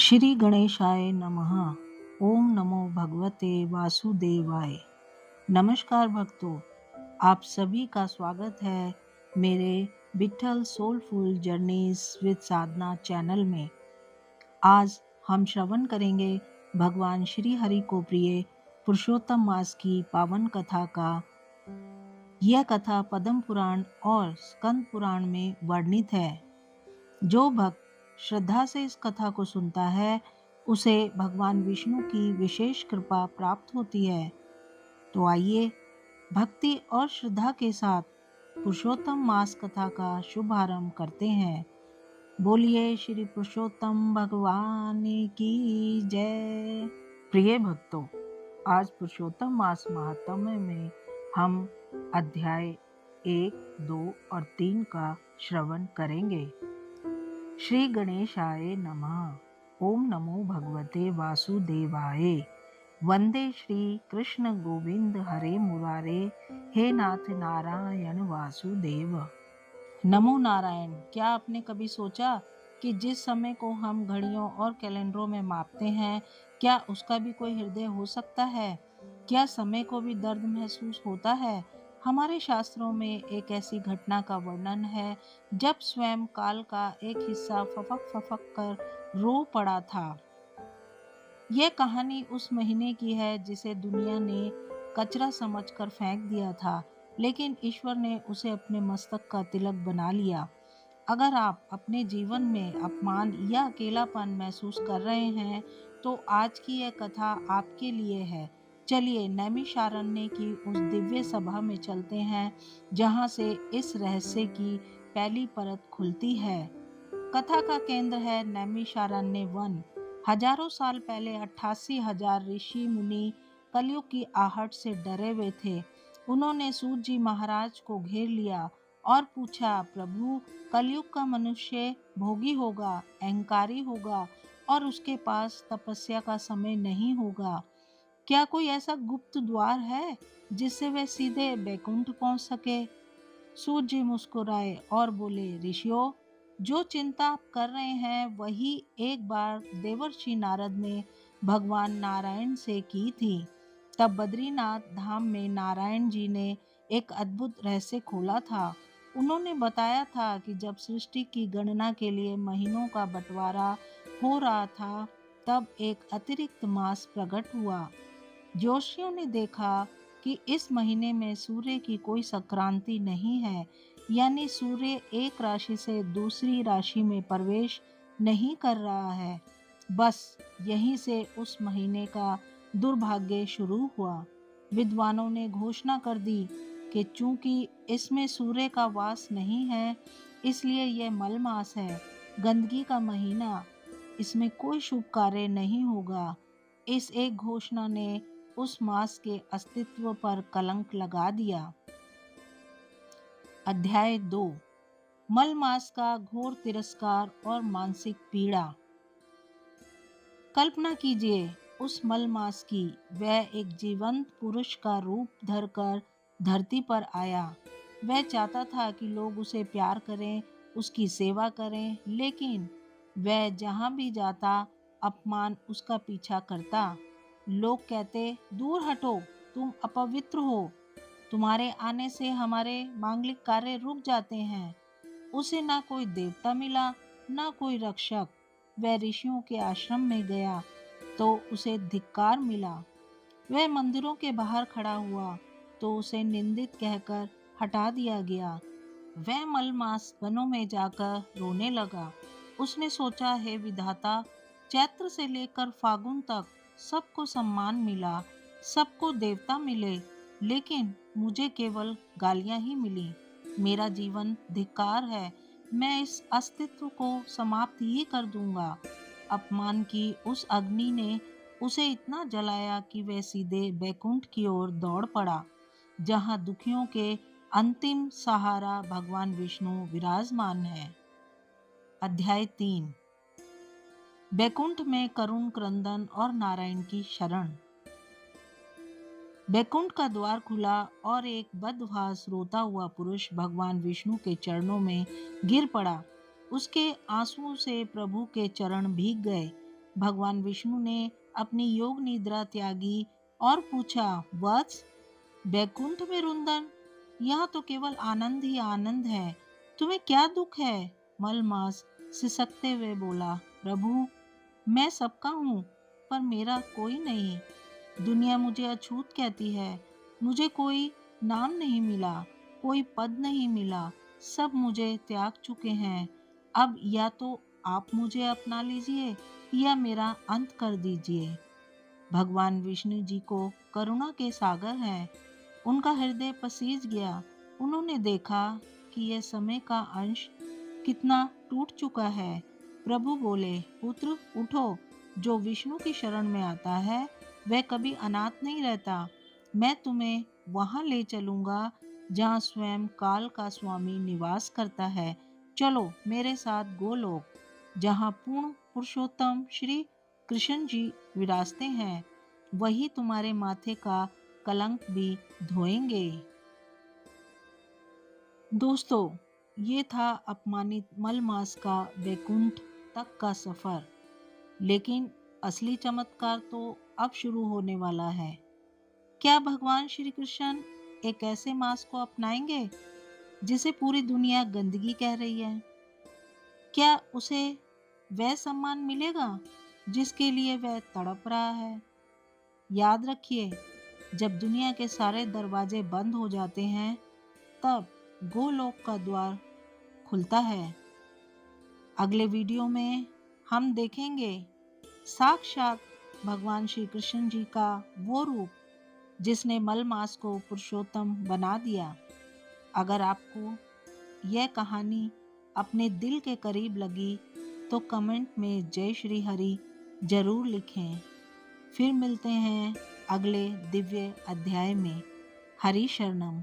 श्री गणेशाय नमः। ओम नमो भगवते वासुदेवाय। नमस्कार भक्तों, आप सभी का स्वागत है मेरे Vitthal soulful journeys with Sadhana channel में। आज हम श्रवण करेंगे भगवान श्री हरि को प्रिय पुरुषोत्तम मास की पावन कथा का। यह कथा पद्म पुराण और स्कंद पुराण में वर्णित है। जो भक्त श्रद्धा से इस कथा को सुनता है उसे भगवान विष्णु की विशेष कृपा प्राप्त होती है। तो आइए भक्ति और श्रद्धा के साथ पुरुषोत्तम मास कथा का शुभारंभ करते हैं। बोलिए श्री पुरुषोत्तम भगवान की जय। प्रिय भक्तों, आज पुरुषोत्तम मास महात्म्य में हम अध्याय 1, 2 और 3 का श्रवण करेंगे। श्री गणेशाय नमः। ओम नमो भगवते वासुदेवाय। वंदे श्री कृष्ण गोविंद हरे मुरारे। हे नाथ नारायण वासुदेव। नमो नारायण। क्या आपने कभी सोचा कि जिस समय को हम घड़ियों और कैलेंडरों में मापते हैं, क्या उसका भी कोई हृदय हो सकता है? क्या समय को भी दर्द महसूस होता है? हमारे शास्त्रों में एक ऐसी घटना का वर्णन है जब स्वयं काल का एक हिस्सा फफक फफक कर रो पड़ा था। यह कहानी उस महीने की है जिसे दुनिया ने कचरा समझकर फेंक दिया था, लेकिन ईश्वर ने उसे अपने मस्तक का तिलक बना लिया। अगर आप अपने जीवन में अपमान या अकेलापन महसूस कर रहे हैं तो आज की यह कथा आपके लिए है। चलिए नैमिषारण्य की उस दिव्य सभा में चलते हैं जहां से इस रहस्य की पहली परत खुलती है। कथा का केंद्र है नैमिषारण्य वन। हजारों साल पहले 88,000 ऋषि मुनि कलयुग की आहट से डरे हुए थे। उन्होंने सूत जी महाराज को घेर लिया और पूछा, प्रभु, कलयुग का मनुष्य भोगी होगा, अहंकारी होगा और उसके पास तपस्या का समय नहीं होगा। क्या कोई ऐसा गुप्त द्वार है जिससे वह सीधे बैकुंठ पहुंच सके? सूत जी मुस्कुराए और बोले, ऋषियों, जो चिंता आप कर रहे हैं वही एक बार देवर्षि नारद ने भगवान नारायण से की थी। तब बद्रीनाथ धाम में नारायण जी ने एक अद्भुत रहस्य खोला था। उन्होंने बताया था कि जब सृष्टि की गणना के लिए महीनों का बंटवारा हो रहा था, तब एक अतिरिक्त मास प्रकट हुआ। ज्योतिषियों ने देखा कि इस महीने में सूर्य की कोई संक्रांति नहीं है, यानी सूर्य एक राशि से दूसरी राशि में प्रवेश नहीं कर रहा है। बस यहीं से उस महीने का दुर्भाग्य शुरू हुआ। विद्वानों ने घोषणा कर दी कि चूंकि इसमें सूर्य का वास नहीं है, इसलिए यह मल मास है, गंदगी का महीना, इसमें कोई शुभ कार्य नहीं होगा। इस एक घोषणा ने उस मास के अस्तित्व पर कलंक लगा दिया। अध्याय 2, मल मास का घोर तिरस्कार और मानसिक पीड़ा। कल्पना कीजिए उस मल मास की। वह एक जीवंत पुरुष का रूप धरकर धरती पर आया। वह चाहता था कि लोग उसे प्यार करें, उसकी सेवा करें, लेकिन वह जहां भी जाता अपमान उसका पीछा करता। लोग कहते, दूर हटो, तुम अपवित्र हो, तुम्हारे आने से हमारे मांगलिक कार्य रुक जाते हैं। उसे ना कोई देवता मिला, ना कोई रक्षक। वह ऋषियों के आश्रम में गया तो उसे धिक्कार मिला। वह मंदिरों के बाहर खड़ा हुआ तो उसे निंदित कहकर हटा दिया गया। वह मलमास वनों में जाकर रोने लगा। उसने सोचा, हे विधाता, चैत्र से लेकर फागुन तक सबको सम्मान मिला, सबको देवता मिले, लेकिन मुझे केवल गालियां ही मिली। मेरा जीवन धिक्कार है, मैं इस अस्तित्व को समाप्त ही कर दूंगा। अपमान की उस अग्नि ने उसे इतना जलाया कि वह सीधे बैकुंठ की ओर दौड़ पड़ा, जहां दुखियों के अंतिम सहारा भगवान विष्णु विराजमान है। अध्याय 3, बैकुंठ में करुण क्रंदन और नारायण की शरण। बैकुंठ का द्वार खुला और एक बदहवास रोता हुआ पुरुष भगवान विष्णु के चरणों में गिर पड़ा। उसके आंसुओं से प्रभु के चरण भीग गए। भगवान विष्णु ने अपनी योग निद्रा त्यागी और पूछा, वत्स, बैकुंठ में रुंदन, यहाँ तो केवल आनंद ही आनंद है, तुम्हें क्या दुख है? मलमास सिसकते हुए बोला, प्रभु, मैं सबका हूँ, पर मेरा कोई नहीं। दुनिया मुझे अछूत कहती है, मुझे कोई नाम नहीं मिला, कोई पद नहीं मिला, सब मुझे त्याग चुके हैं। अब या तो आप मुझे अपना लीजिए या मेरा अंत कर दीजिए। भगवान विष्णु जी को करुणा के सागर हैं। उनका हृदय पसीज गया। उन्होंने देखा कि यह समय का अंश कितना टूट चुका है। प्रभु बोले, पुत्र उठो, जो विष्णु की शरण में आता है वह कभी अनाथ नहीं रहता। मैं तुम्हें वहां ले चलूंगा जहां स्वयं काल का स्वामी निवास करता है। चलो मेरे साथ गोलोक, जहां पूर्ण पुरुषोत्तम श्री कृष्ण जी विराजते हैं। वही तुम्हारे माथे का कलंक भी धोएंगे। दोस्तों, ये था अपमानित मलमास का वैकुंठ तक का सफर। लेकिन असली चमत्कार तो अब शुरू होने वाला है। क्या भगवान श्री कृष्ण एक ऐसे मास को अपनाएंगे जिसे पूरी दुनिया गंदगी कह रही है? क्या उसे वह सम्मान मिलेगा जिसके लिए वह तड़प रहा है? याद रखिए, जब दुनिया के सारे दरवाजे बंद हो जाते हैं, तब गोलोक का द्वार खुलता है। अगले वीडियो में हम देखेंगे साक्षात भगवान श्री कृष्ण जी का वो रूप जिसने मलमास को पुरुषोत्तम बना दिया। अगर आपको यह कहानी अपने दिल के करीब लगी तो कमेंट में जय श्री हरि जरूर लिखें। फिर मिलते हैं अगले दिव्य अध्याय में। हरि शरणम।